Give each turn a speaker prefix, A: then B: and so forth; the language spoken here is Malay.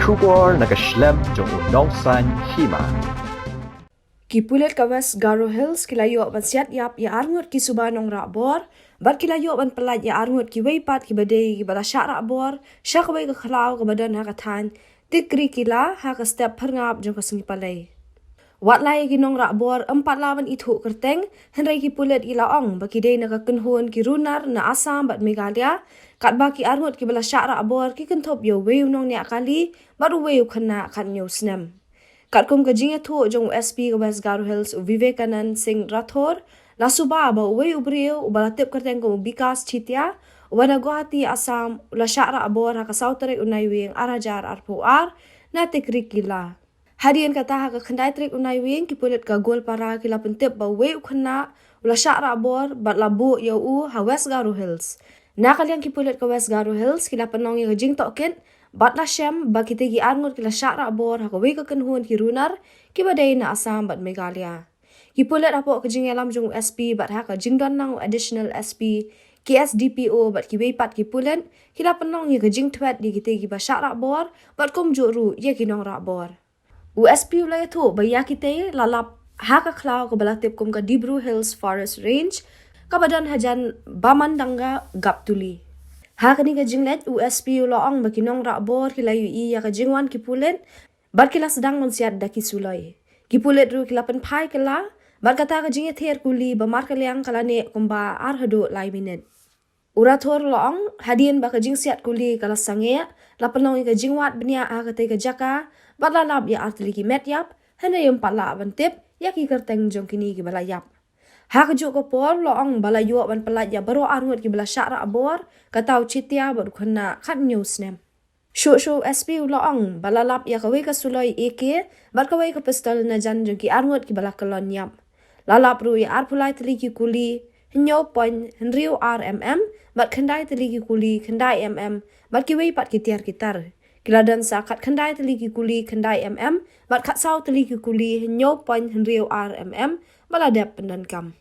A: Shubor nakaslem jong unongsan hima.
B: Kipulet ka West Garo Hills kilayo ban siat yap ya arngut ki subanong rabor bat kilayo ban pelat ya arngut ki weipat ki badai ki bala syak rabor syak wei ka khlau ka badan ha ka than tikri kila ha ka step perngap jong ka sengi palai wat lai ki nong rabor 4 lawan ithu kerteng henrai ki pulet ila ong baki dei na ka kenhun ki runar na Assam bat Meghalaya kat ba ki arngut ki bala syak rabor ki kenthop yo wei nong nya kali baru wei khana khat nyu snem kat kum ka jinga thu jong SP ka West Garo Hills Vivekanand Singh Rathore la suba ba wei ubriu bala tip kerteng ko bikas chitia wana Guwahati Assam la syara abor ha ka sautere unai wing arajar arpuar na tikri kila hadian kata ha ka khandai trik unai wing ki pulet ka gol para kila pentip ba wei khna la syara abor bat labu yo u ha West Garo Hills na kalian ki pulet ka West Garo Hills kila penong ye jing token bat la syam ba kita gi arngut kila syara abor ha ka wei ka kenhun ki runar ki badai na Assam bat Meghalaya ki pulet apo ka jing alam jong SP bat ha ka jing don nang additional SP KSDPO bat ki wei pat ki pulen kila penong ye ka jing twet di kita gi ba syara abor bat kum juru ye ki nong ra abor USP ulai thu ba ya kita lalap ha ka khlau ka bala tip kum ka Dibru Hills Forest Range ka badan hajan bamandanga gaptuli ha kani ka jinglet USP uloong ba kinong ra bor kila yu ya ka jingwan ki pulen bat kila sedang monsiat da ki sulai ki pulet ru kila pen phai kala bat kata ka jinge ther kuli ba mar kaliang kala ne kumba ar hadu lai minute urathor loong hadien ba ka jing siat kuli kala sange la penong ka jingwat bnia a ka te ka jaka bat la lab ya artli ki met yap hene yum pala ban tip ya ki kerteng jong kini ki bala yap ha ka ju ko por loong bala yu ban pelat ya baro arngut ki bala syara abor ka tau chitia bar khna khat news nem shu SP loong bala lap ya ka wei ka suloi AK bat ka wei ka pistol na jan jong ki arngut ki bala kalon yap la lap ru ya arpulai tli ki kuli nyo point henriu RMM bat khandai tli ki kuli khandai MM bat ki wei pat ki tiar kitar kiladan sa khat khandai tli ki kuli khandai MM bat khat sau tli ki kuli nyo point henriu RMM bala dep pendan kam